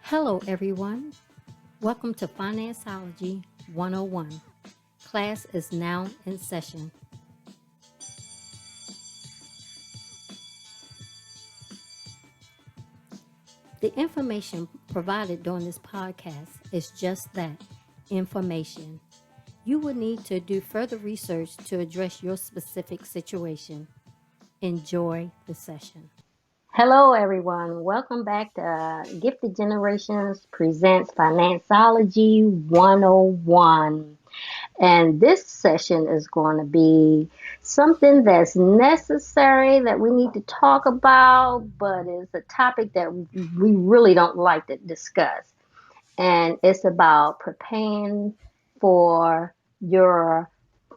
Hello, everyone. Welcome to FinanceOlogy 101. Class is now in session. The information provided during this podcast is just that, information. You will need to do further research to address your specific situation. Enjoy the session. Hello, everyone. Welcome back to Gifted Generations Presents FinanceOlogy 101. And this session is going to be something that's necessary that we need to talk about, but it's a topic that we really don't like to discuss. And it's about preparing for your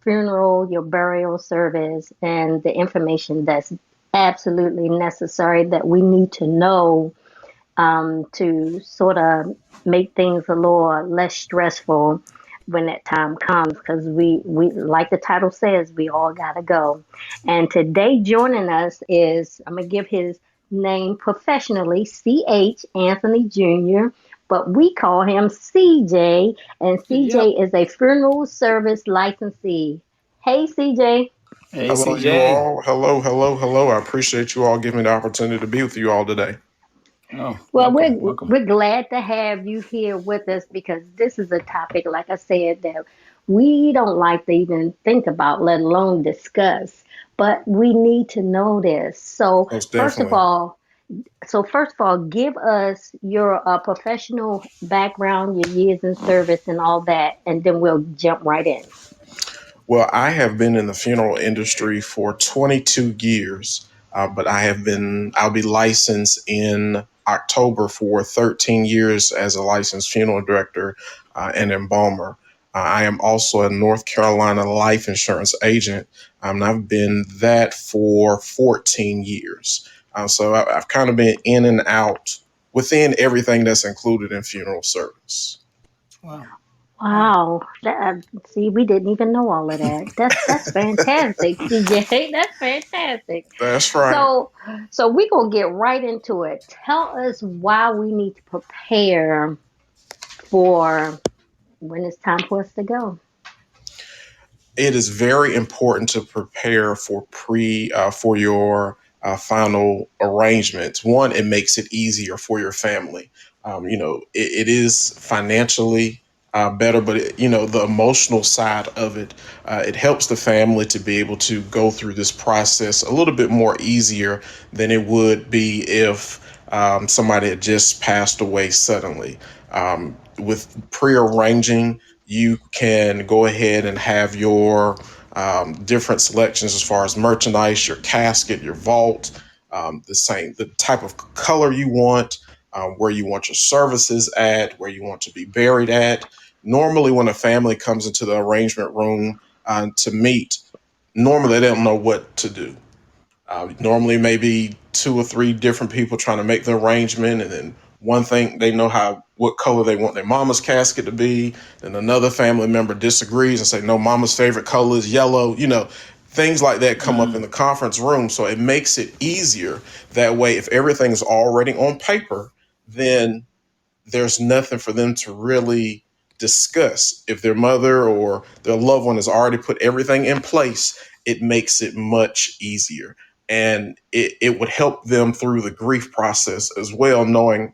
funeral, your burial service, and the information that's absolutely necessary that we need to know to sort of make things a little less stressful when that time comes, because we like the title says, we all gotta go. And today joining us is, I'm gonna give his name professionally, CH Anthony Jr., but we call him CJ, and CJ Yep. is a funeral service licensee. Hey, CJ. Hey, Hello, you CJ. all. Hello, hello, hello. I appreciate you all giving me the opportunity to be with you all today. Oh, Well, welcome, we're welcome. we're glad to have you here with us because this is a topic, like I said, that we don't like to even think about, let alone discuss. But we need to know this. So Most first of definitely. all, give us your professional background, your years in service, and all that, and then we'll jump right in. Well, I have been in the funeral industry for 22 years, but I'll be licensed in October for 13 years as a licensed funeral director and embalmer. I am also a North Carolina life insurance agent, and I've been that for 14 years. I've kind of been in and out within everything that's included in funeral service. Wow, wow. Wow, see, we didn't even know all of that. That's fantastic, CJ. That's fantastic. That's right. So, so we're gonna get right into it. Tell us why we need to prepare for when it's time for us to go. It is very important to prepare for your final arrangements. One, it makes it easier for your family. It is financially better, but the emotional side of it, it helps the family to be able to go through this process a little bit more easier than it would be if somebody had just passed away suddenly. With prearranging, you can go ahead and have your different selections as far as merchandise, your casket, your vault, the type of color you want, where you want your services at, where you want to be buried at. Normally, when a family comes into the arrangement room to meet, normally they don't know what to do. Normally, maybe two or three different people trying to make the arrangement, and then one thing they know what color they want their mama's casket to be, and another family member disagrees and say no, mama's favorite color is yellow. Things like that come up in the conference room, so it makes it easier. That way, if everything is already on paper, then there's nothing for them to really discuss. If their mother or their loved one has already put everything in place, it makes it much easier. And it would help them through the grief process as well, knowing,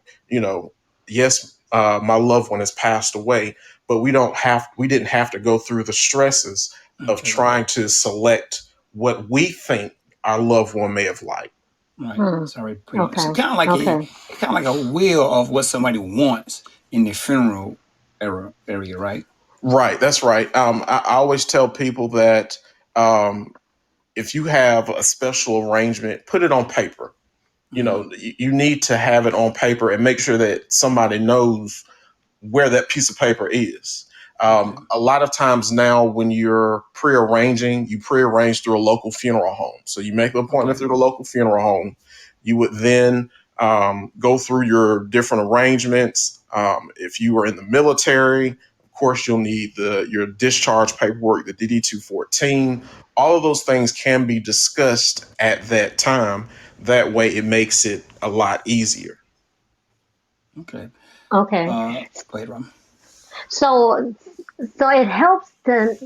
yes, my loved one has passed away, but we didn't have to go through the stresses of Okay, trying to select what we think our loved one may have liked. right. Hmm. Sorry, pretty much. So Okay. kind of like Okay. a wheel of what somebody wants in the funeral area, right? Right, that's right. I always tell people that um, if you have a special arrangement, put it on paper. Mm, You need to have it on paper and make sure that somebody knows where that piece of paper is. okay. A lot of times now, when you're prearranging, you prearrange through a local funeral home. So you make an appointment Okay. through the local funeral home. You would then go through your different arrangements. If you are in the military, of course, you'll need your discharge paperwork, the DD 214. All of those things can be discussed at that time. That way, it makes it a lot easier. Okay. Okay. Go ahead, Ron. So so it helps to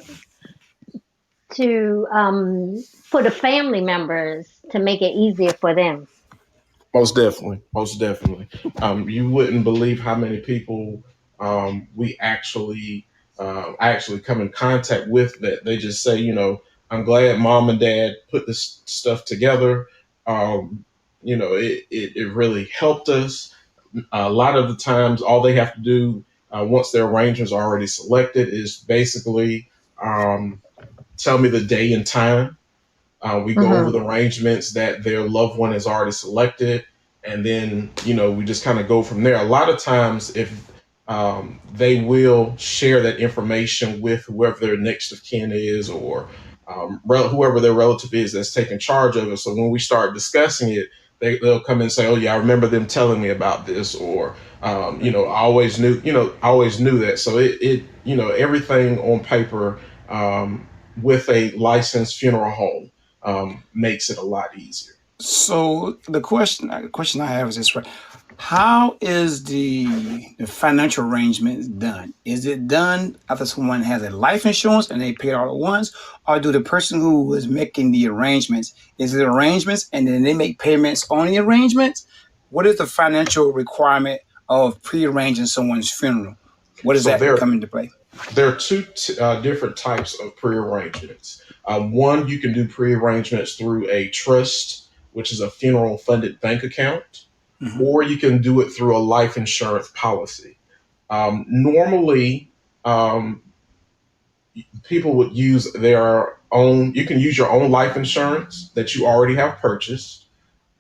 for the family members to make it easier for them. Most definitely, most definitely. You wouldn't believe how many people we actually I actually come in contact with that they just say, I'm glad mom and dad put this stuff together. It really helped us. A lot of the times, all they have to do once their arrangements are already selected is basically um, tell me the day and time. We go over Hmm. the arrangements that their loved one has already selected, and then we just kind of go from there. A lot of times, if they will share that information with whoever their next of kin is, or whoever their relative is that's taking charge of it. So when we start discussing it, they'll come and say, "Oh yeah, I remember them telling me about this," or I always knew that. So everything on paper with a licensed funeral home makes it a lot easier. So the question I have is this, right? How is the financial arrangement done? Is it done after someone has a life insurance and they pay it all at once, or do the person who is making the arrangements, is it arrangements and then they make payments on the arrangements? What is the financial requirement of pre-arranging someone's funeral? What does So that there come into play? there are two different types of pre-arrangements. One, you can do pre-arrangements through a trust, which is a funeral funded bank account, Hmm. or you can do it through a life insurance policy. Normally, um, people would use their own. You can use your own life insurance that you already have purchased,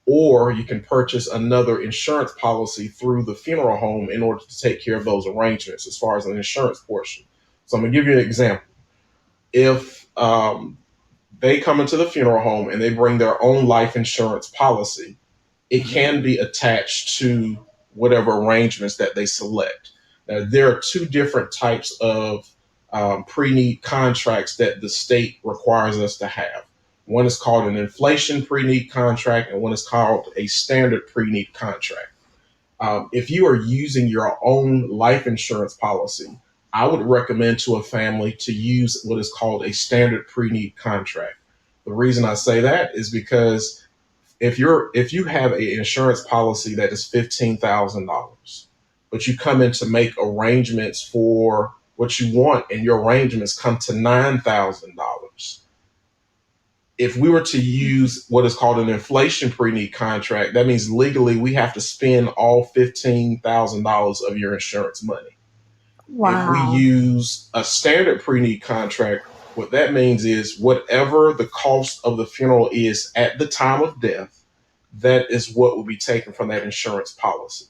or you can purchase another insurance policy through the funeral home in order to take care of those arrangements as far as an insurance portion. So I'm going to give you an example. If they come into the funeral home and they bring their own life insurance policy, it Hmm. can be attached to whatever arrangements that they select. Now, there are two different types of pre-need contracts that the state requires us to have. One is called an inflation pre-need contract, and one is called a standard pre-need contract. If you are using your own life insurance policy, I would recommend to a family to use what is called a standard pre-need contract. The reason I say that is because if you have an insurance policy that is $15,000, but you come in to make arrangements for what you want, and your arrangements come to $9,000. If we were to use what is called an inflation pre-need contract, that means legally we have to spend all $15,000 of your insurance money. If we Wow. use a standard pre-need contract, what that means is whatever the cost of the funeral is at the time of death, that is what will be taken from that insurance policy.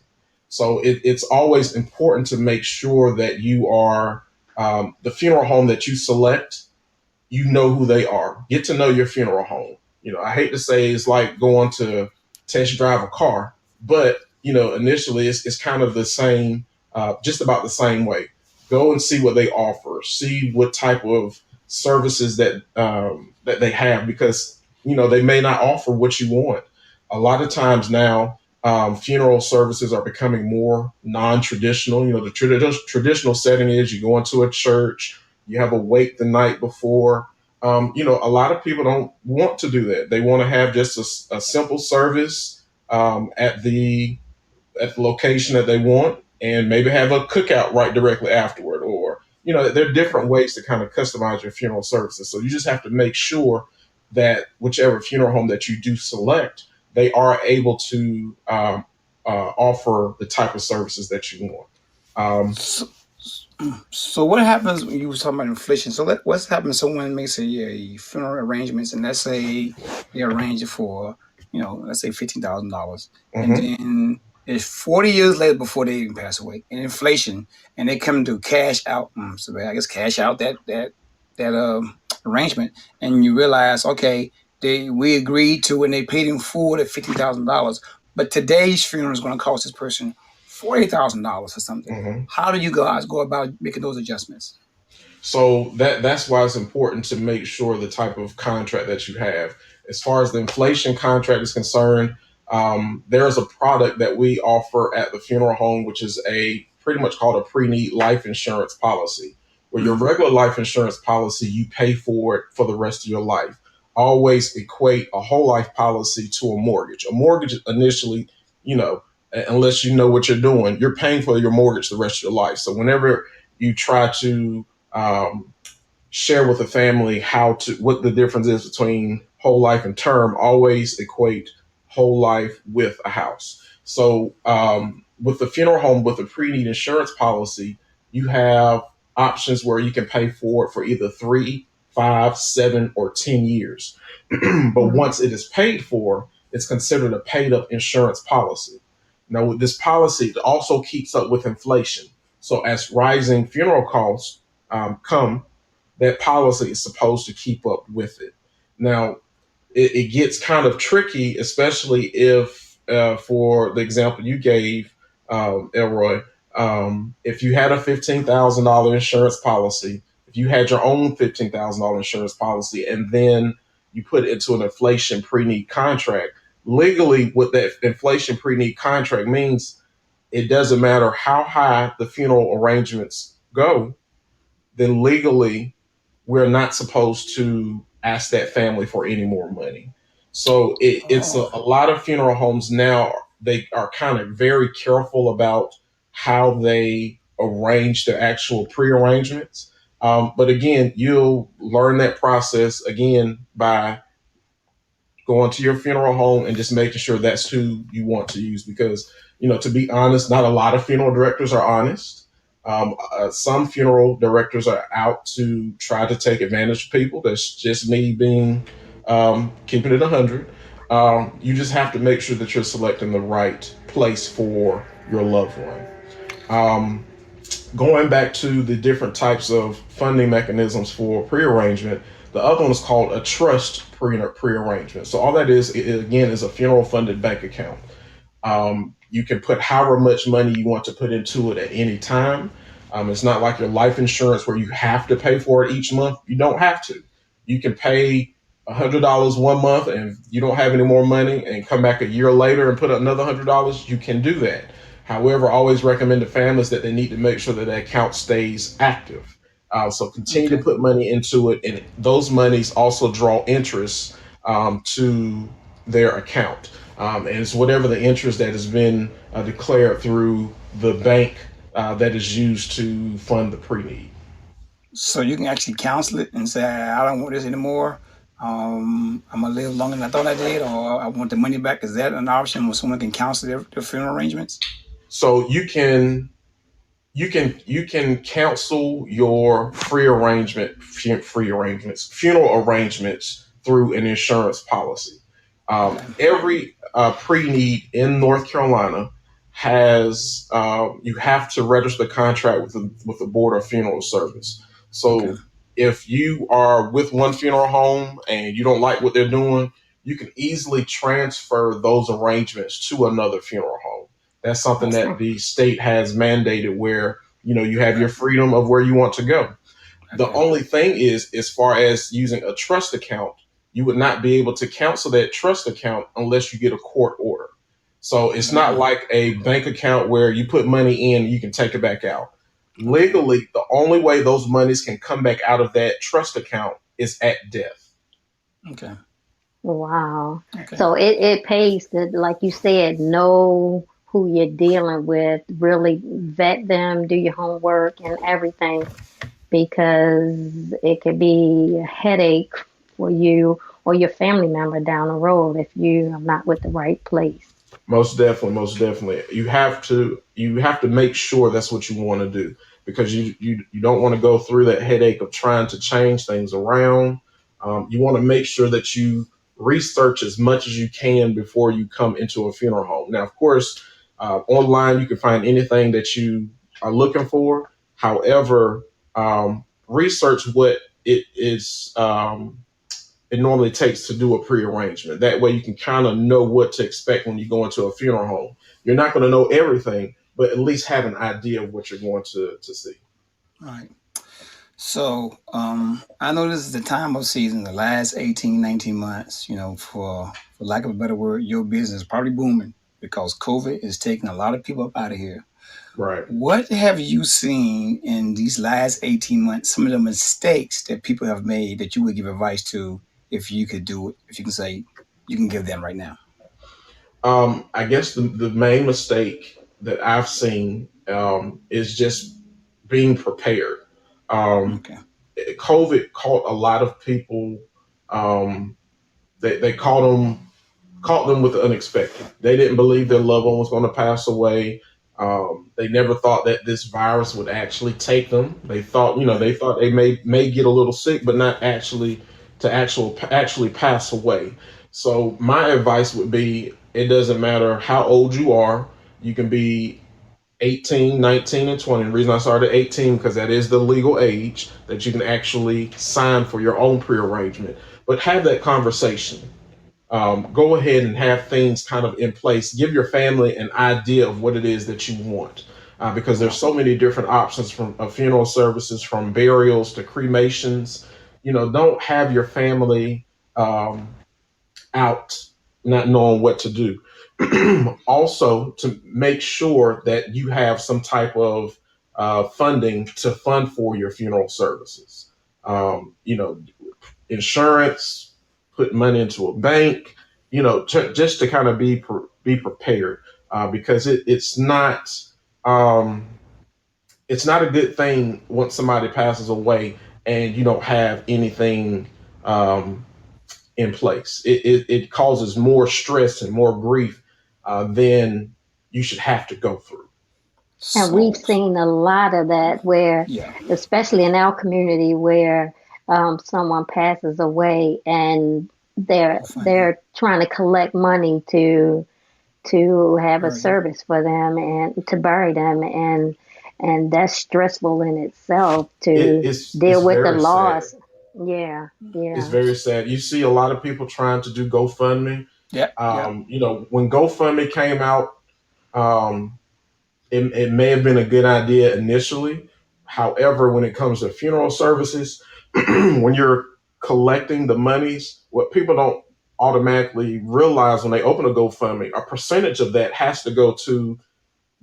So it's always important to make sure that you are the funeral home that you select, you know who they are. Get to know your funeral home. I hate to say it's like going to test drive a car, but initially it's kind of the same, just about the same way. Go and see what they offer. See what type of services that they have, because they may not offer what you want. A lot of times now, funeral services are becoming more non-traditional. The traditional setting is you go into a church, you have a wake the night before. A lot of people don't want to do that. They want to have just a simple service at the location that they want, and maybe have a cookout right directly afterward. Or there are different ways to kind of customize your funeral services. So you just have to make sure that whichever funeral home that you do select, they are able to offer the type of services that you want. Um, So, so what happens when you were talking about inflation? So what's happening? Someone makes a funeral arrangements, and let's say they arrange it for, let's say $15,000, and mhm. then it's 40 years later before they even pass away, and inflation, and they come to cash out. So I guess cash out that arrangement, and you realize, okay, we agreed to, and they paid in full at $50,000, but today's funeral is going to cost this person $40,000 or something. Mhm. How do you guys go about making those adjustments? So that's why it's important to make sure the type of contract that you have. As far as the inflation contract is concerned, there is a product that we offer at the funeral home, which is a pretty much called a pre-need life insurance policy, where your regular life insurance policy, you pay for it for the rest of your life. Always equate a whole life policy to a mortgage. A mortgage initially, you know, unless you know what you're doing, you're paying for your mortgage the rest of your life. So whenever you try to share with the family what the difference is between whole life and term, always equate whole life with a house. So with the funeral home, with the pre-need insurance policy, you have options where you can pay for it for either 3, 5, 7, or 10 years. But Mm-hmm. once it is paid for, it's considered a paid up insurance policy. Now, with this policy, it also keeps up with inflation. So as rising funeral costs come, that policy is supposed to keep up with it. Now, it gets kind of tricky, especially if, for the example you gave, Elroy, if you had a $15,000 insurance policy, if you had your own $15,000 insurance policy, and then you put it into an inflation pre-need contract, legally, what that inflation pre-need contract means, it doesn't matter how high the funeral arrangements go, then legally we're not supposed to ask that family for any more money. So it's Oh, a lot of funeral homes now, they are kind of very careful about how they arrange their actual pre-arrangements. But again, you'll learn that process again by going to your funeral home and just making sure that's who you want to use. Because, to be honest, not a lot of funeral directors are honest. Some funeral directors are out to try to take advantage of people. That's just me being keeping it 100. You just have to make sure that you're selecting the right place for your loved one. Um, Going back to the different types of funding mechanisms for prearrangement, the other one is called a trust prearrangement. So all that is, again, is a funeral funded bank account. You can put however much money you want to put into it at any time. It's not like your life insurance where you have to pay for it each month. You don't have to. You can pay $100 one month and you don't have any more money and come back a year later and put another $100. You can do that. However, I always recommend to families that they need to make sure that the account stays active. So continue to okay. put money into it, and those monies also draw interest to their account. And it's whatever the interest that has been declared through the bank that is used to fund the pre-need. So you can actually counsel it and say, I don't want this anymore. I'm gonna live longer than I thought I did, or I want the money back. Is that an option where someone can counsel their funeral arrangements? So you can cancel your free arrangements, funeral arrangements through an insurance policy. Okay. Every pre-need in North Carolina has you have to register the contract with the Board of Funeral Service. Okay. So if you are with one funeral home and you don't like what they're doing, you can easily transfer those arrangements to another funeral home. That's something Okay. that the state has mandated, where you have your freedom of where you want to go. The Okay. only thing is, as far as using a trust account, you would not be able to cancel that trust account unless you get a court order. So it's not Mm, like a bank account where you put money in and you can take it back out. okay. Legally, the only way those monies can come back out of that trust account is at death. Okay. Wow. Okay. So it pays to, like you said, know who you're dealing with, really vet them, do your homework and everything, because it could be a headache for you or your family member down the road if you are not with the right place. Most definitely, most definitely. You have to make sure that's what you want to do, because you don't want to go through that headache of trying to change things around. You want to make sure that you research as much as you can before you come into a funeral home. Now, of course, online you can find anything that you are looking for. However, research what it normally takes to do a pre-arrangement. That way you can kind of know what to expect when you go into a funeral home. You're not going to know everything, but at least have an idea of what you're going to see. All right. So I know this is the time of season, the last 18, 19 months, for lack of a better word, your business is probably booming because COVID is taking a lot of people up out of here. Right. What have you seen in these last 18 months, some of the mistakes that people have made that you would give advice to if you could do it, if you can say you can give them right now? I guess the main mistake that I've seen is just being prepared. Um, Okay. COVID caught a lot of people. Um, they caught them with the unexpected. They didn't believe their loved one was going to pass away. They never thought that this virus would actually take them. They thought, Right. they thought they may get a little sick, but not actually to actually pass away. So my advice would be, it doesn't matter how old you are. You can be 18, 19, and 20. The reason I started at 18 because that is the legal age that you can actually sign for your own prearrangement. But have that conversation. Go ahead and have things kind of in place. Give your family an idea of what it is that you want, because there's Wow. so many different options from funeral services, from burials to cremations. Don't have your family um, out not knowing what to do. Also, to make sure that you have some type of funding to fund for your funeral services. Insurance, put money into a bank, just to kind of be prepared, because um, it's not a good thing once somebody passes away and you don't have anything um, in place. It causes more stress and more grief than you should have to go through. And we've So, seen a lot of that where, yeah, especially in our community, where someone passes away and they're funding. they're trying to collect money to have a Very good. service for them and to bury them, and that's stressful in itself It, to it's deal with the very sad. loss. Yeah, It's yeah. very sad. You see a lot of people trying to do GoFundMe. Yeah, yeah. When GoFundMe came out, um, it may have been a good idea initially. However, when it comes to funeral services, when you're collecting the monies, what people don't automatically realize when they open a GoFundMe, a percentage of that has to go to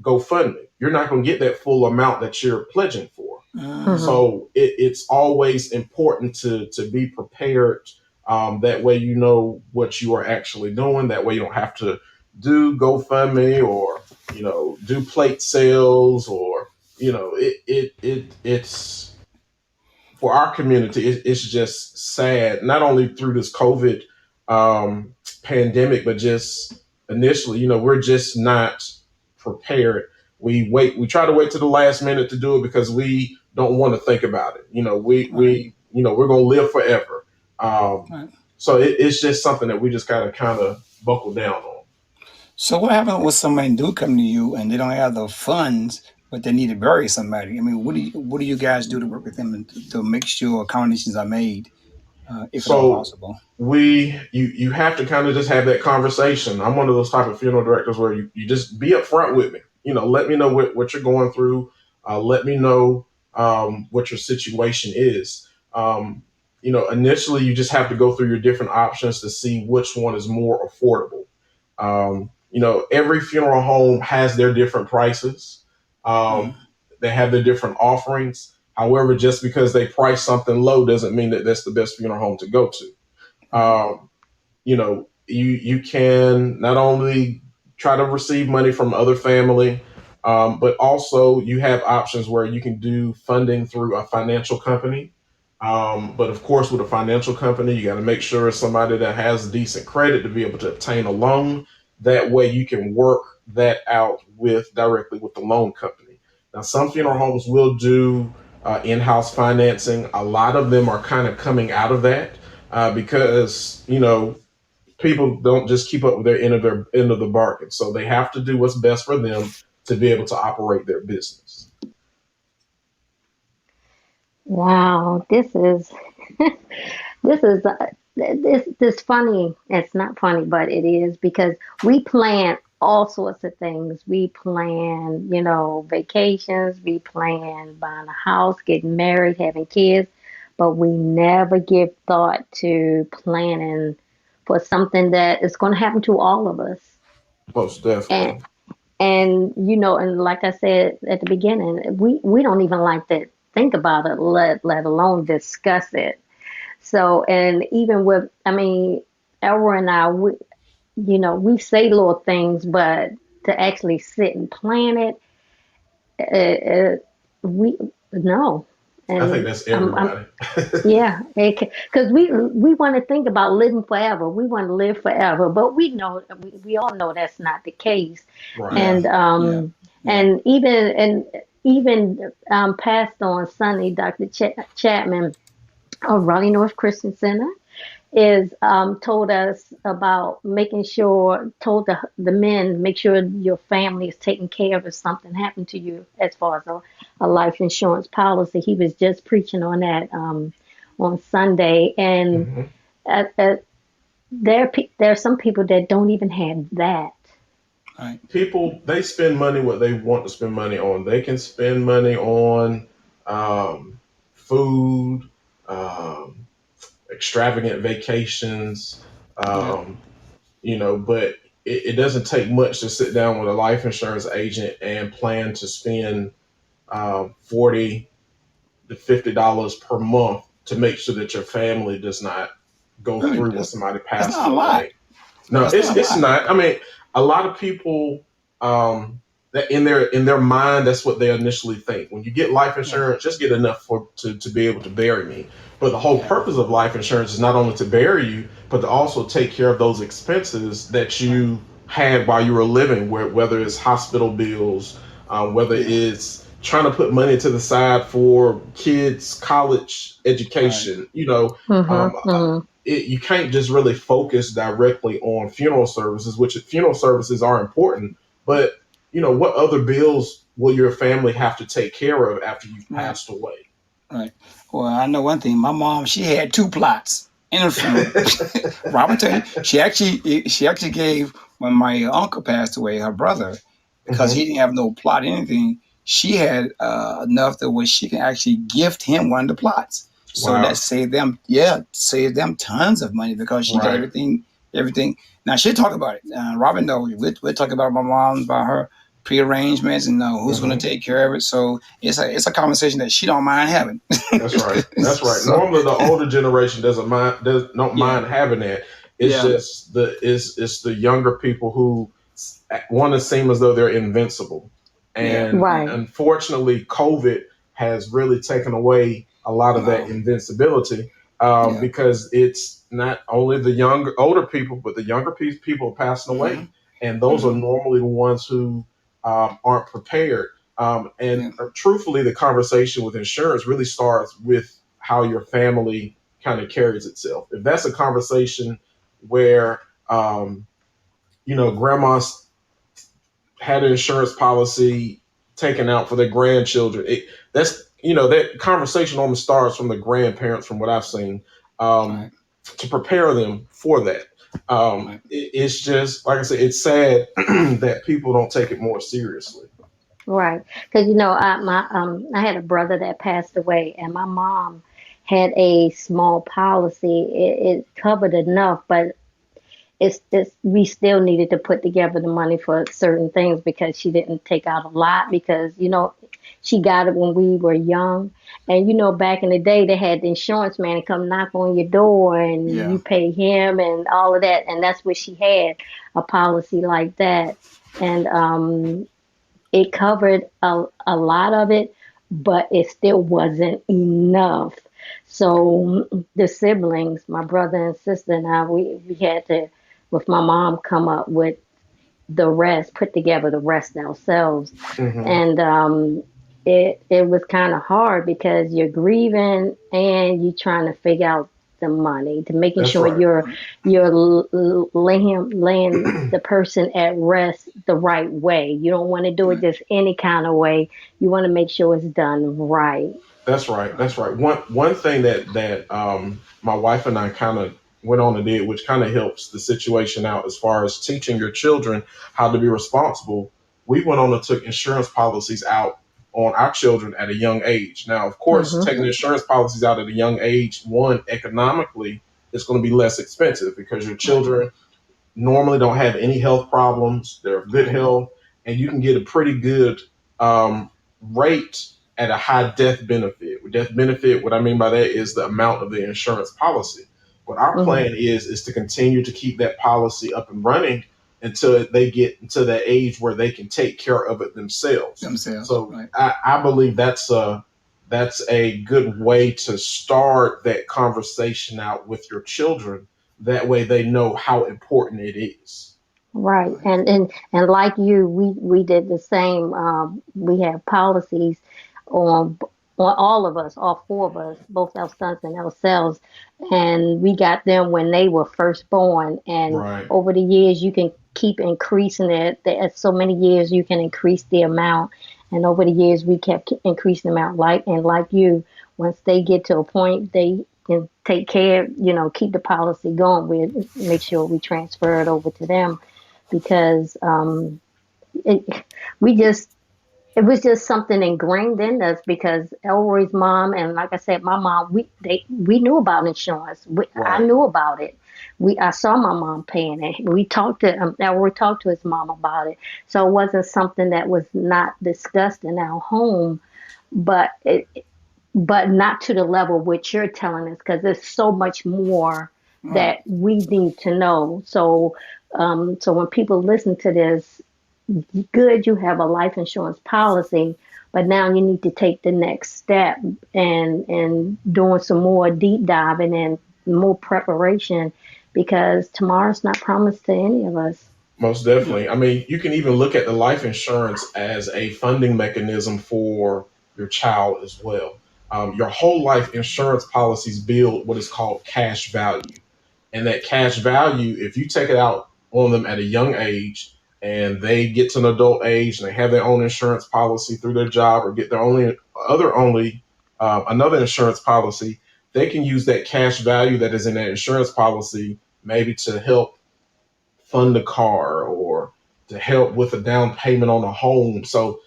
GoFundMe. You're not going to get that full amount that you're pledging for. Hmm. Mm, So it's always important to be prepared. That way, you know what you are actually doing. That way, you don't have to do GoFundMe or do plate sales, or it's for our community. It's just sad, not only through this COVID um, pandemic, but just initially. We're just not prepared. We try to wait to the last minute to do it because we don't want to think about it. right, We're gonna live forever. Um, right. so it's just something that we just gotta kind of buckle down on. So what happens when somebody do come to you and they don't have the funds, but they need to bury somebody? I mean, what do you guys do to work with them and to make sure accommodations are made, if at all So possible? you have to kind of just have that conversation. I'm one of those type of funeral directors where you just be upfront with me. Let me know what you're going through. Let me know what your situation is. Initially you just have to go through your different options to see which one is more affordable. Every funeral home has their different prices. Mm, Um, they have their different offerings. However, just because they price something low doesn't mean that that's the best funeral home to go to. right. You can not only try to receive money from other family, but also you have options where you can do funding through a financial company. But of course, with a financial company, you got to make sure it's somebody that has decent credit to be able to obtain a loan. That way, you can work that out directly with the loan company. Now, some funeral Right. homes will do in-house financing. A lot of them are kind of coming out of that because people don't just keep up with their end of the bargain, so they have to do what's best for them to be able to operate their business. Wow, this is this funny. It's not funny, but it is because we plan all sorts of things. We plan, vacations. We plan buying a house, getting married, having kids, but we never give thought to planning for something that is going to happen to all of us. Most And definitely. And and like I said at the beginning, we don't even like to think about it, let alone discuss it. So, and even with, I mean, Elroy and I, we say little things, but to actually sit and plan it, we no. I think And that's I'm everybody. yeah, because we want to think about living forever. We want to live forever, but we all know that's not the case. Right. Yeah, And yeah, yeah. and even passed on Sunday, Dr. Chapman of Raleigh North Christian Center is told us about making sure, told the men, make sure your family is taken care of if something happened to you as far as a life insurance policy. He was just preaching on that on Sunday. And Hmm. uh, uh, there are some people that don't even have that. Right. People, they spend money what they want to spend money on. They can spend money on food, um, extravagant vacations, Yeah. um, but it doesn't take much to sit down with a life insurance agent and plan to spend 40 to $50 per month to make sure that your family does not go Really, through when somebody that's passes not a lot. away. No, That's not a it's lot. not. I mean, a lot of people that in their mind, that's what they initially think. When you get life Yeah, insurance, just get enough to be able to bury me. But the whole yeah. purpose of life insurance is not only to bury you, but to also take care of those expenses that Right. you had while you were living, whether it's hospital bills, whether Yeah. it's trying to put money to the side for kids' college Right. education. Um, Mm-hmm. you can't just really focus directly on funeral services, which funeral services are important, but what other bills will your family have to take care of after you've Right. passed away? Right. Well, I know one thing. My mom, she had two plots in her funeral. Robert tell you, she actually gave when my uncle passed away, her brother, because Hmm. he didn't have no plot anything. She had enough that where she can actually gift him one of the plots. So that Wow. saved them tons of money because she got Right. everything. Now she'll talk about it. Robin knows. We'll talk about my mom, about her prearrangements and who's going Hmm. to take care of it. So it's a conversation that she don't mind having. That's right. That's right. So Normally, the older generation don't yeah, mind having that. It's yeah, just it's the younger people who want to seem as though they're invincible, yeah, and Right. unfortunately, COVID has really taken away a lot of that no, invincibility, yeah, because it's not only the older people, but the younger people are passing hmm away, and those are hmm normally the ones who aren't prepared. And yeah, truthfully, the conversation with insurance really starts with how your family kind of carries itself. If that's a conversation where, grandma's had an insurance policy taken out for their grandchildren, that conversation almost starts from the grandparents, from what I've seen, right, to prepare them for that. right, It's just, like I said, it's sad that people don't take it more seriously. Right. Because I had a brother that passed away, and my mom had a small policy. It covered enough, but it's we still needed to put together the money for certain things because she didn't take out a lot because she got it when we were young. And back in the day they had the insurance man come knock on your door and you yeah, pay him and all of that, and that's what she had, a policy like that. And it covered a lot of it, but it still wasn't enough. So the siblings, my brother and sister and I, we had to, with my mom, come up with the rest, put together the rest ourselves. Hmm. And it was kind of hard because you're grieving and you're trying to figure out the money to making That's sure right. you're laying the person at rest the right way. You don't want to do it right, just any kind of way. You want to make sure it's done right. That's right. right, That's right. One thing that my wife and I kind of went on and did, which kind of helps the situation out as far as teaching your children how to be responsible. We went on and took insurance policies out on our children at a young age. Now, of course, Hmm. taking yeah, insurance policies out at a young age, one, economically, it's going to be less expensive because your right, children normally don't have any health problems. They're of good right, health. and you can get a pretty good rate at a high death benefit. With death benefit, what I mean by that is the amount of the insurance policy. What our Hmm. plan is to continue to keep that policy up and running until they get into that age where they can take care of it themselves. Themselves, So right? I believe that's a good way to start that conversation out with your children. That way they know how important it is. Right. Right. And like you, we did the same. We have policies on on all of us, all four of us, both our sons and ourselves, and we got them when they were first born. And Right. over the years, you can keep increasing it. At so many years, you can increase the amount. And over the years, we kept increasing the amount. Like you, once they get to a point, they can take care. Keep the policy going. We make sure we transfer it over to them because it, we just it was just something ingrained in us because Elroy's mom and like I said, my mom, we knew about insurance. I Right. knew about it. I saw my mom paying it. We talked to Elroy talked to his mom about it, so it wasn't something that was not discussed in our home. But but not to the level which you're telling us because there's so much more Right. that we need to know. So when people listen to this, good, you have a life insurance policy, but now you need to take the next step and doing some more deep diving and more preparation because tomorrow's not promised to any of us. Most Yeah. definitely. I mean, you can even look at the life insurance as a funding mechanism for your child as well. Your whole life insurance policies build what is called cash value. And that cash value, if you take it out on them at a young age and they get to an adult age and they have their own insurance policy through their job or get their only another insurance policy, they can use that cash value that is in that insurance policy maybe to help fund a car or to help with a down payment on a home. So,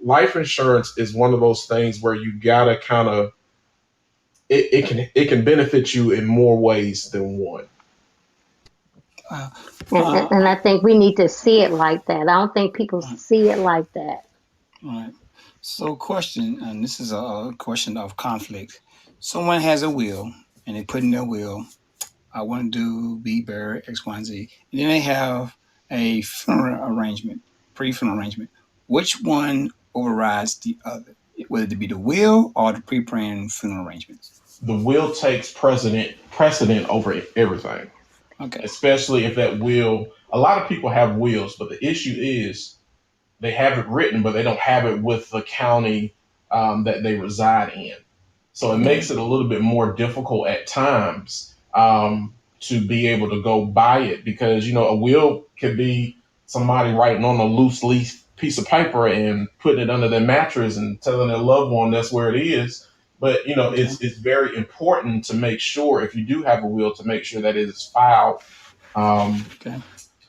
life insurance is one of those things where you gotta kind of it can benefit you in more ways than one. Uh, And I think we need to see it like that. I don't think people right. see it like that. Right. So, question, and this is a question of conflict. Someone has a will, and they put in their will, I want to do be buried X, Y, and Z, and then they have a funeral arrangement, pre-funeral arrangement. Which one overrides the other? Whether it be the will or the pre-planned funeral arrangements. The will takes precedent over everything, Okay. especially if that will. A lot of people have wills, but the issue is they have it written, but they don't have it with the county that they reside in. So it Okay. makes it a little bit more difficult at times to be able to go buy it because a will could be somebody writing on a loose leaf piece of paper and putting it under their mattress and telling their loved one that's where it is. But Okay. it's very important to make sure if you do have a will to make sure that it is filed um, Okay.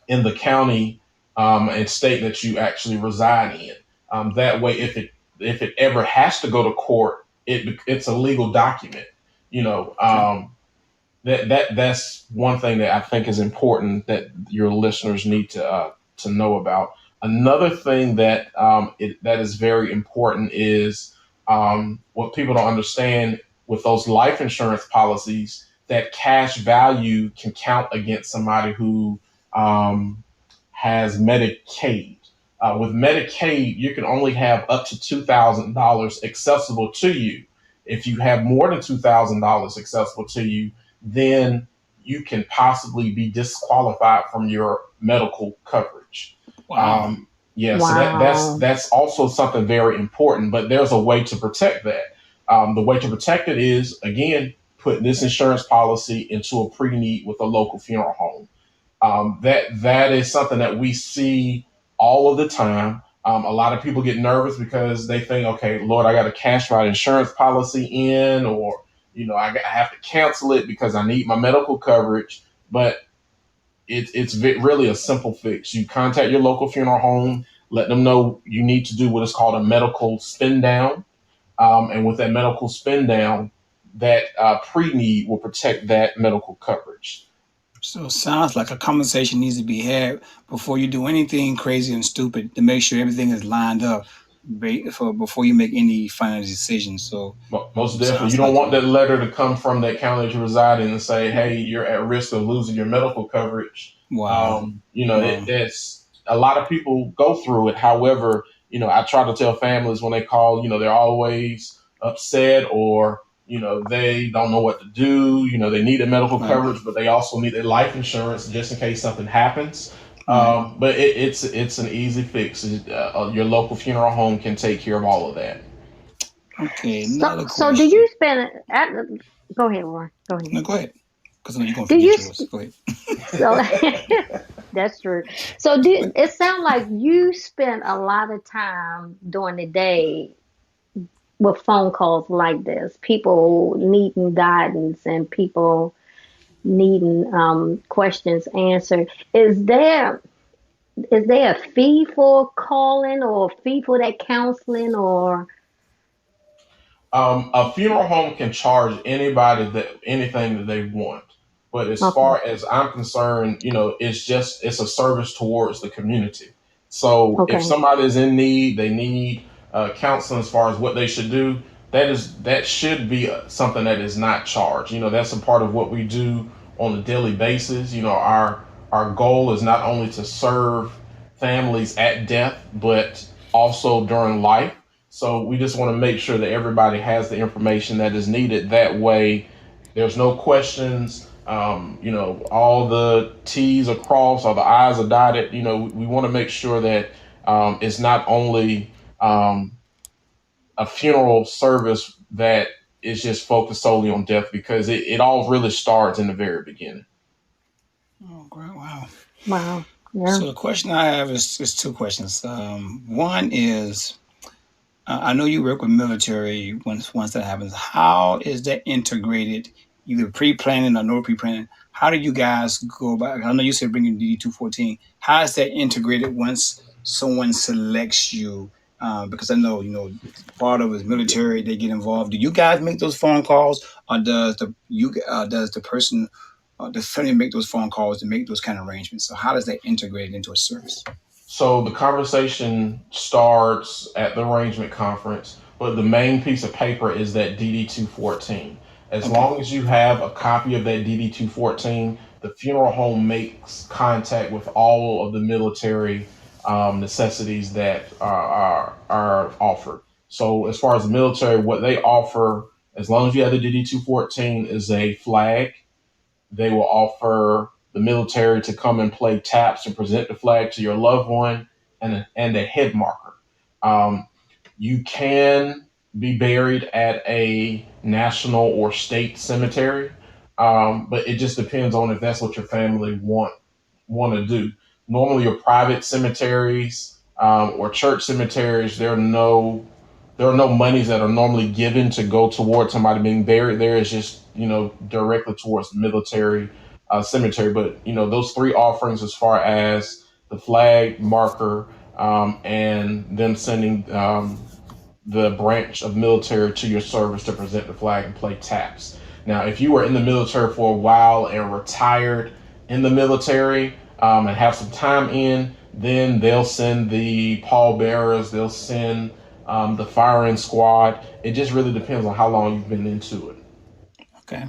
in the county and state that you actually reside in. That way, if it ever has to go to court, it's a legal document. You know, Okay. that's one thing that I think is important that your listeners need to know about. Another thing that is very important is what people don't understand with those life insurance policies that cash value can count against somebody who um, has Medicaid. With Medicaid, you can only have up to $2,000 accessible to you. If you have more than $2,000 accessible to you, then you can possibly be disqualified from your medical coverage. Wow. Um, yeah, so that's Wow. that's also something very important. But there's a way to protect that. The way to protect it is again put this insurance policy into a pre-need with a local funeral home. That is something that we see all of the time. A lot of people get nervous because they think, okay, Lord, I got to cash my insurance policy in, or I have to cancel it because I need my medical coverage. But it's really a simple fix. You contact your local funeral home, let them know you need to do what is called a medical spin down, and with that medical spin down, that pre need will protect that medical coverage. So it sounds like a conversation needs to be had before you do anything crazy and stupid to make sure everything is lined up for before you make any final decisions. So Most definitely. You sounds don't like want that letter to come from that county that you reside in and say, hey, you're at risk of losing your medical coverage. wow, wow, It's a lot of people go through it. However, I try to tell families when they call, they're always upset or, they don't know what to do. They need a medical right, coverage, but they also need a life insurance just in case something happens. right. But it's an easy fix. Your local funeral home can take care of all of that. Okay, So, another so do you question. spend at? Go ahead, Warren. Go ahead. No, go ahead, because I know you're gonna Do you? forget yours. Go ahead. So that's true. So do it sound like you spend a lot of time during the day with phone calls like this, people needing guidance and people needing questions answered. Is there a fee for calling or a fee for that counseling or A funeral home can charge anybody that anything that they want. But as okay, far as I'm concerned, it's a service towards the community. So if okay, somebody is in need, they need counseling as far as what they should do. That should be something that is not charged. That's a part of what we do on a daily basis. Our goal is not only to serve families at death, but also during life. So we just want to make sure that everybody has the information that is needed. That way, there's no questions. All the T's are crossed, all the I's are dotted. We want to make sure that it's not only um, a funeral service that is just focused solely on death, because it all really starts in the very beginning. Oh, great! Wow. wow, yeah, So the question I have is two questions. One is, I know you work with military once that happens. How is that integrated, either pre-planning or no pre-planning? How do you guys go about? I know you said bringing DD-214. How is that integrated once someone selects you? Because I know part of it is military. They get involved. Do you guys make those phone calls, or does the person, the family make those phone calls to make those kind of arrangements? So how does that integrate into a service? So the conversation starts at the arrangement conference, but the main piece of paper is that DD 214. As Okay. long as you have a copy of that DD 214, the funeral home makes contact with all of the military necessities that are offered. So as far as the military, what they offer, as long as you have the DD 214, is a flag. They will offer the military to come and play taps and present the flag to your loved one, and a head marker. Um, you can be buried at a national or state cemetery, but it just depends on if that's what your family want to do. Normally, your private cemeteries or church cemeteries, there are no monies that are normally given to go towards somebody being buried there. It's just directly towards the military cemetery. But those three offerings, as far as the flag marker and them sending the branch of military to your service to present the flag and play taps. Now, if you were in the military for a while and retired in the military and have some time in, then they'll send the pallbearers, they'll send the firing squad. It just really depends on how long you've been into it. Okay.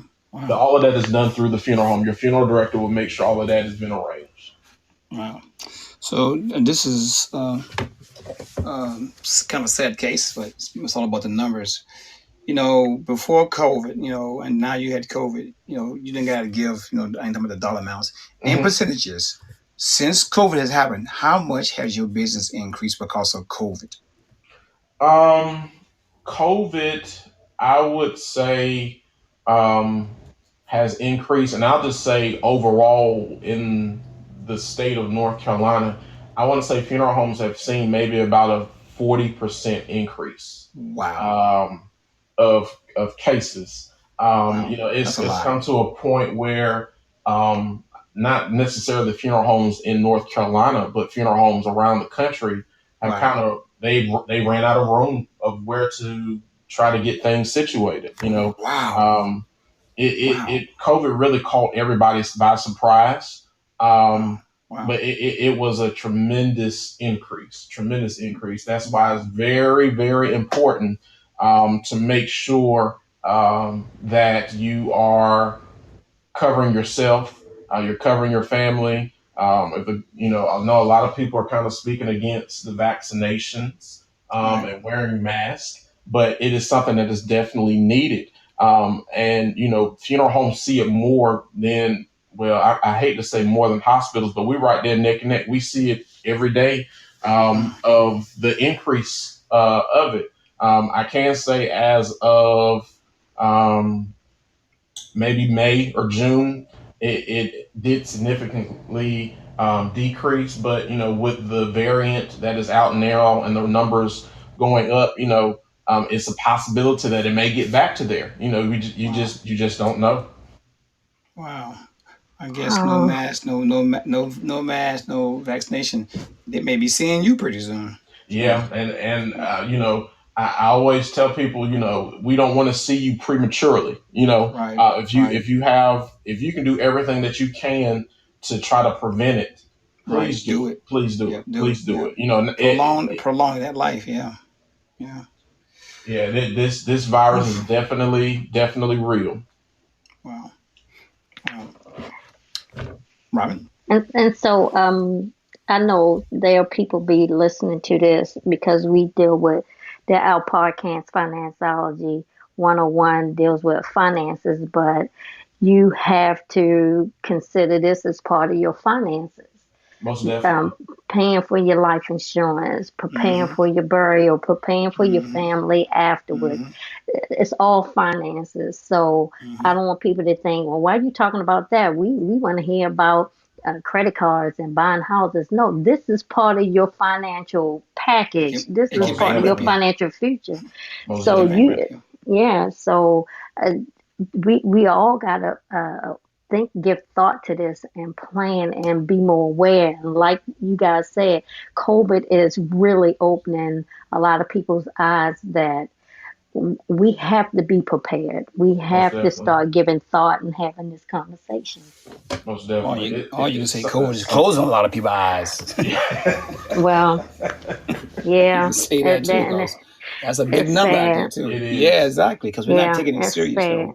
But Wow. all of that is done through the funeral home. Your funeral director will make sure all of that has been arranged. Wow. So this is kind of a sad case, but it's all about the numbers. Before COVID, and now you had COVID, you didn't got to give, I ain't talking about the dollar amounts in Mm-hmm. percentages. Since COVID has happened, how much has your business increased because of COVID? Um, COVID, I would say, um, has increased, and I'll just say overall in the state of North Carolina, I want to say funeral homes have seen maybe about a 40% increase Wow. um, of cases. Wow. That's a It's lot. come to a point where um, not necessarily the funeral homes in North Carolina, but funeral homes around the country have Right. kind of they ran out of room of where to try to get things situated. Wow. Um, Wow. COVID really caught everybody by surprise. Wow. Um, Wow. but it was a tremendous increase. That's why it's very, very important to make sure that you are covering yourself, you're covering your family. I know a lot of people are kind of speaking against the vaccinations Right. and wearing masks, but it is something that is definitely needed. And funeral homes see it more than, well, I hate to say more than hospitals, but we're right there neck and neck. We see it every day Mm. of the increase of it. I can say as of um, maybe May or June, it did significantly decrease. But with the variant that is out now and the numbers going up, it's a possibility that it may get back to there. Wow. You just don't know. Wow. I guess no Um, mask, no mask, no vaccination. They may be seeing you pretty soon. So Yeah, and I always tell people, we don't want to see you prematurely. right, right, If you can do everything that you can to try to prevent it, right. please do Do it. it. Please do Yep, it. do it. Please do Yep. it. You know, Prolong that life. Yeah. Yeah. yeah, this virus is definitely real. Wow. Wow. Robin? and so I know there are people be listening to this because we deal with our podcast FinanceOlogy 101 deals with finances, but you have to consider this as part of your finances. Most definitely. um, Paying for your life insurance, preparing Mm-hmm. for your burial, preparing for your Mm-hmm. family afterwards. Mm-hmm. It's all finances. So Mm-hmm. I don't want people to think, well, why are you talking about that? We want to hear about credit cards and buying houses. No, this is part of your financial package. This It is can Most part of your bankrupt definitely. you. financial future. Most It So can definitely. bankrupt you, you. yeah. So we all gotta think, give thought to this, and plan and be more aware. And like you guys said, COVID is really opening a lot of people's eyes that we have to be prepared. We Most have to definitely. start giving thought and having this conversation. Most definitely. All you can say, COVID It's is something. closing a lot of people's eyes. Well, You can yeah, say that too, and because that's a big it's number out there sad. too. It Yeah, is. exactly. Because we're not Yeah, taking it it's serious. sad. So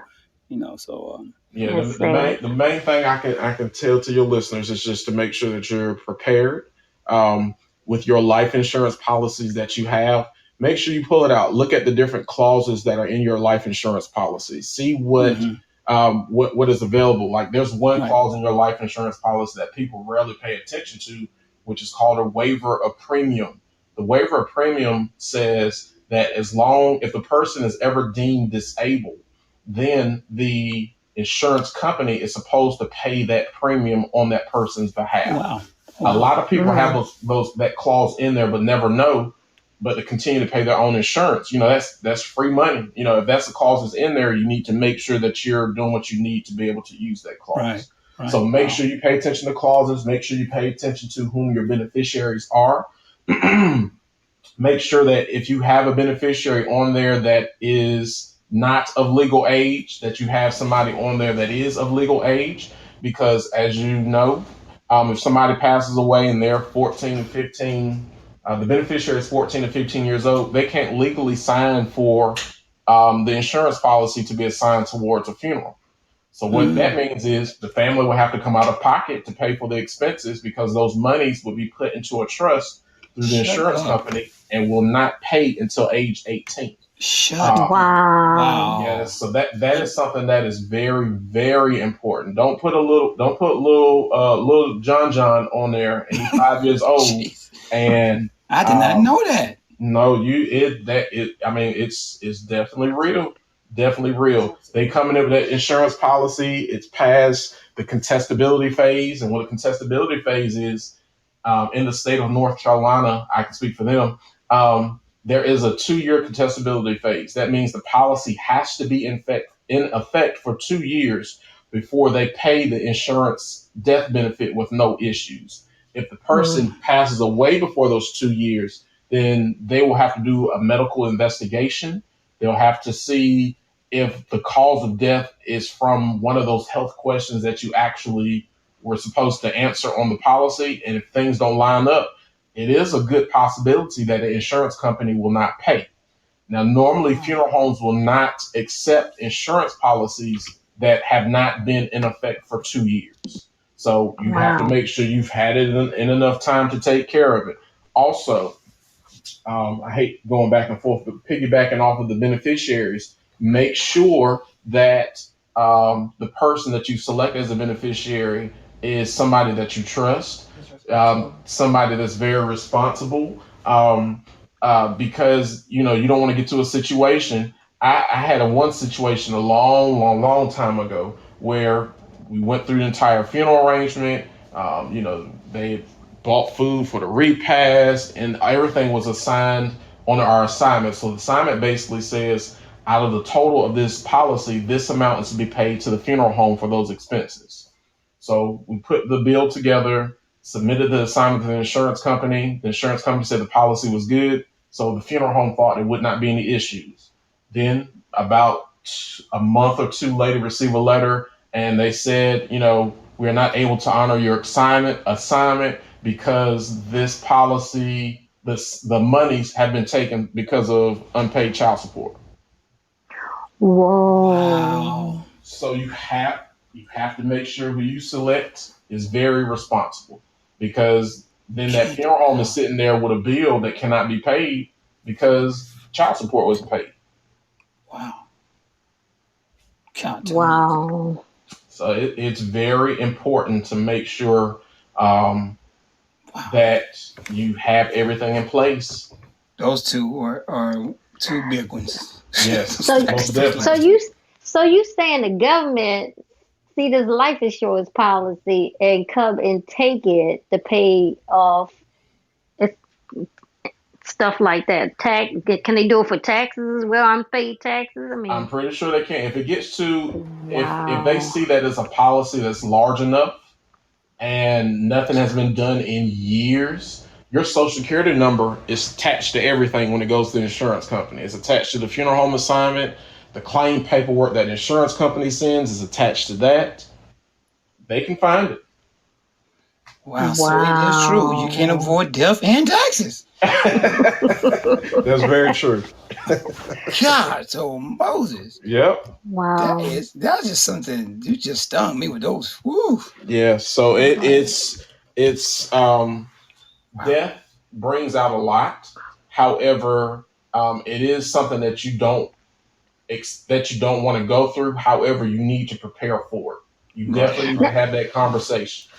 Yeah, It's sad. the main thing I can tell to your listeners is just to make sure that you're prepared um, with your life insurance policies that you have. Make sure you pull it out. Look at the different clauses that are in your life insurance policy. See hmm what is available. Like there's one right. clause in your life insurance policy that people rarely pay attention to, which is called a waiver of premium. The waiver of premium says that as long if the person is ever deemed disabled, then the insurance company is supposed to pay that premium on that person's behalf. Wow. A Wow. lot of people have Mm, those that clause in there, but never know, but to continue to pay their own insurance. That's free money. If that's the clause is in there, you need to make sure that you're doing what you need to be able to use that Right. clause. Right. So make Wow. sure you pay attention to clauses. Make sure you pay attention to whom your beneficiaries are. Make sure that if you have a beneficiary on there that is not of legal age, that you have somebody on there that is of legal age, because as you know, if somebody passes away and they're 14 and 15, the beneficiary is 14 to 15 years old, they can't legally sign for the insurance policy to be assigned towards a funeral. So what Mm. that means is the family will have to come out of pocket to pay for the expenses because those monies will be put into a trust through the Shut insurance up. company and will not pay until age 18. Shut Um, up. wow. Wow. yes, so that is something that is very, very important. Don't put little John on there and he's 5 years old Jeez. and I did not um, know that. no, I mean, it's definitely real. Definitely real. They come in with that insurance policy. It's past the contestability phase, and what a contestability phase is in the state of North Carolina, I can speak for them. There is a 2 year contestability phase. That means the policy has to be in effect for 2 years before they pay the insurance death benefit with no issues. If the Mm, person passes away before those 2 years, then they will have to do a medical investigation. They'll have to see if the cause of death is from one of those health questions that you actually were supposed to answer on the policy, and if things don't line up, it is a good possibility that the insurance company will not pay. Now, normally funeral homes will not accept insurance policies that have not been in effect for 2 years. So you have to Wow. make sure you've had it in enough time to take care of it. Also, I hate going back and forth, but piggybacking off of the beneficiaries, make sure that the person that you select as a beneficiary is somebody that you trust, somebody that's very responsible, because you don't want to get to a situation. I had one situation a long, long, long time ago where we went through the entire funeral arrangement. They bought food for the repast, and everything was assigned on our assignment. So the assignment basically says, out of the total of this policy, this amount is to be paid to the funeral home for those expenses. So we put the bill together, submitted the assignment to the insurance company. The insurance company said the policy was good. So the funeral home thought there would not be any issues. Then about a month or two later, received a letter, and they said, we are not able to honor your assignment because this policy, the monies have been taken because of unpaid child support. Whoa. Wow. So you have to make sure who you select is very responsible, because then that funeral home is sitting there with a bill that cannot be paid because child support wasn't paid. Wow. Count to me. Wow. So it's very important to make sure Wow. that you have everything in place. Those two are two big ones. Yes, So, most definitely. so you saying the government see this life insurance policy and come and take it to pay off it's stuff like that? Can they do it for taxes as well? Unpaid taxes. I I'm mean, pretty sure they can. If it gets to, if they wow. see that it's a policy that's large enough and nothing has been done in years, your social security number is attached to everything when it goes to the insurance company. It's attached to the funeral home assignment. The claim paperwork that the insurance company sends is attached to that. They can find it. Wow. So it is true. You can't Wow. avoid death and taxes. That's very true. God, so Moses. Yep. Wow. That's just something you just stung me with those. Woo. Yeah. So it's Wow. death brings out a lot. However, it is something that you don't want to go through. However, you need to prepare for it. You definitely need to Right. have that conversation.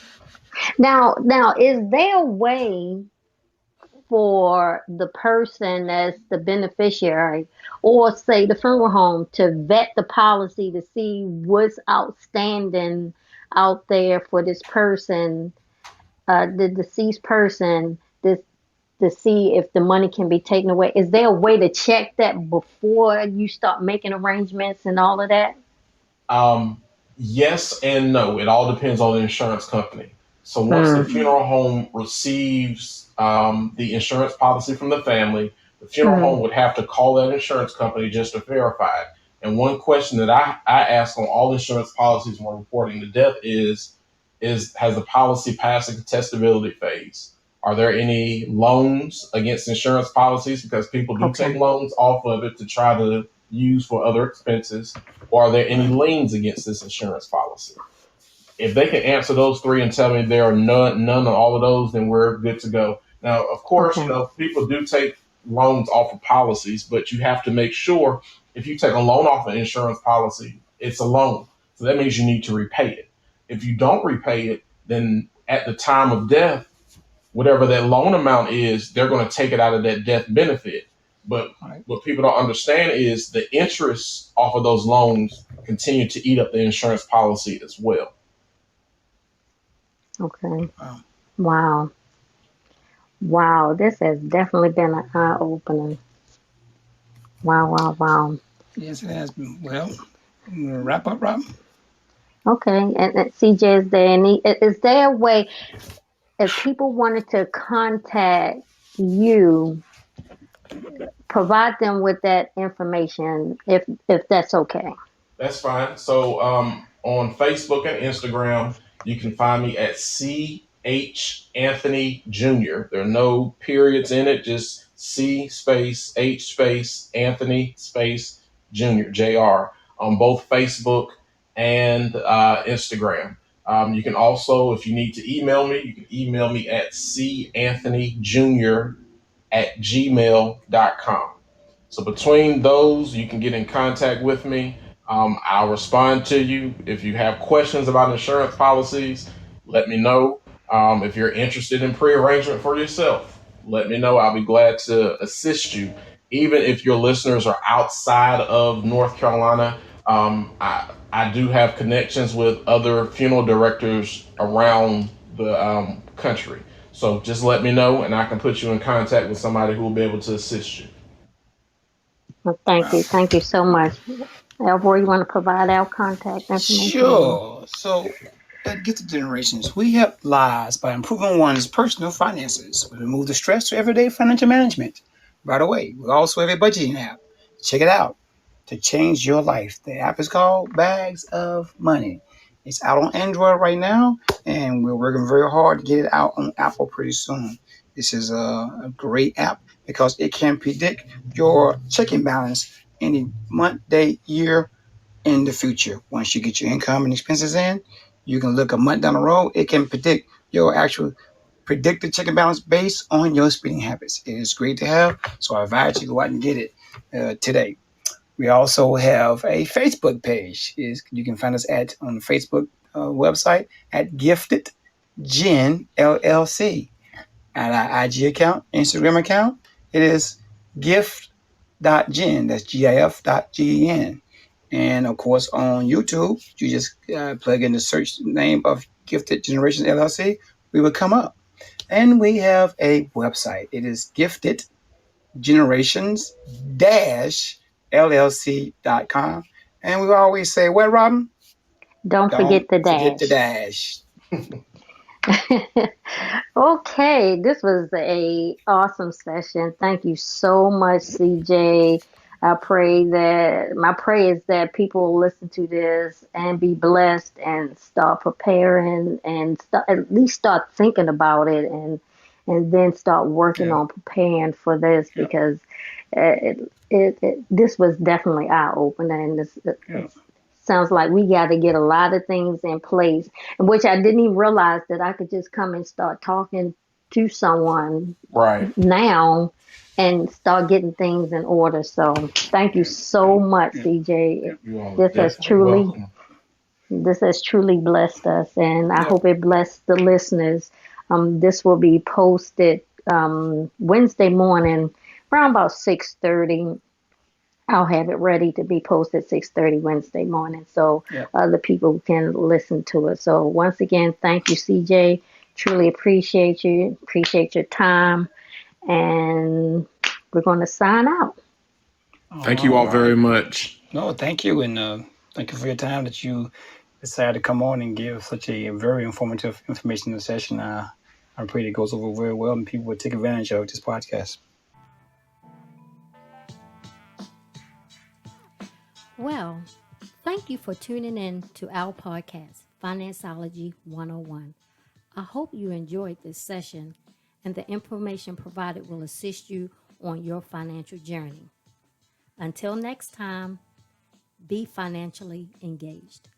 Now, is there a way for the person that's the beneficiary or say the funeral home to vet the policy to see what's outstanding out there for this person, the deceased person, this to see if the money can be taken away? Is there a way to check that before you start making arrangements and all of that? Um, yes and no. It all depends on the insurance company. So once the Mm, funeral home receives the insurance policy from the family, the funeral mm, home would have to call that insurance company just to verify it. And one question that I ask on all insurance policies when reporting the death is has the policy passed the contestability phase? Are there any loans against insurance policies? Because people do take okay. loans off of it to try to use for other expenses. Or are there any Right. liens against this insurance policy? If they can answer those three and tell me there are none of all of those, then we're good to go. Now, of course, Okay. people do take loans off of policies, but you have to make sure if you take a loan off an insurance policy, it's a loan. So that means you need to repay it. If you don't repay it, then at the time of death, whatever that loan amount is, they're going to take it out of that death benefit. But Right. what people don't understand is the interest off of those loans continue to eat up the insurance policy as well. Okay. Wow. Wow. Wow. This has definitely been an eye opener. Wow. Wow. Wow. Yes, it has been. Well, I'm gonna wrap up, Rob. Okay. And CJ, is there a way if people wanted to contact you provide them with that information if that's okay. That's fine. So on Facebook and Instagram, you can find me at C.H. Anthony Jr. There are no periods in it, just C space H space Anthony space Jr. Jr. on both Facebook and Instagram. You can also, if you need to email me, you can email me at canthonyjr@gmail.com. So between those, you can get in contact with me. I'll respond to you. If you have questions about insurance policies, let me know. If you're interested in pre-arrangement for yourself, let me know. I'll be glad to assist you. Even if your listeners are outside of North Carolina, I do have connections with other funeral directors around the country. So just let me know, and I can put you in contact with somebody who will be able to assist you. Well, thank you so much. Elroy, you want to provide our contact information? Sure. So at Gifted Generations, we help lives by improving one's personal finances. We remove the stress to everyday financial management. By the way, we also have a budgeting app. Check it out to change your life. The app is called Bags of Money. It's out on Android right now, and we're working very hard to get it out on Apple pretty soon. This is a great app because it can predict your checking balance any month, day, year, in the future. Once you get your income and expenses in, you can look a month down the road. It can predict your actual predicted checking balance based on your spending habits. It is great to have, so I advise you to go out and get it today. We also have a Facebook page. You can find us at on the Facebook website at Gifted Gen LLC. At our IG account, Instagram account, it is gift.gen. That's GIF.gen. And of course, on YouTube, you just plug in the search name of Gifted Generations LLC. We will come up. And we have a website. It is Gifted Generations LLC.com. And we always say, what, Robin? Don't forget Don't the forget the dash. dash. Okay, this was a awesome session. Thank you so much, CJ. I pray that my prayer is that people will listen to this and be blessed and start preparing and at least start thinking about it and then start working Yeah. on preparing for this Yeah. because this was definitely eye opening and this Yeah. sounds like we got to get a lot of things in place, which I didn't even realize that I could just come and start talking to someone Right. now and start getting things in order. So thank you so much, Yeah. CJ. You are This has definitely truly welcome. this has truly blessed us, and I Yeah. hope it blessed the listeners. This will be posted Wednesday morning around about 6:30. I'll have it ready to be posted 6:30 Wednesday morning so Yeah. other people can listen to it. So once again, thank you, CJ. Truly appreciate you. Appreciate your time. And we're going to sign out. Thank you All all very right. much. No, thank you. And thank you for your time that you decided to come on and give such a very informative information in the session. I pray it goes over very well and people will take advantage of this podcast. Well, thank you for tuning in to our podcast, FinanceOlogy 101. I hope you enjoyed this session and the information provided will assist you on your financial journey. Until next time, be financially engaged.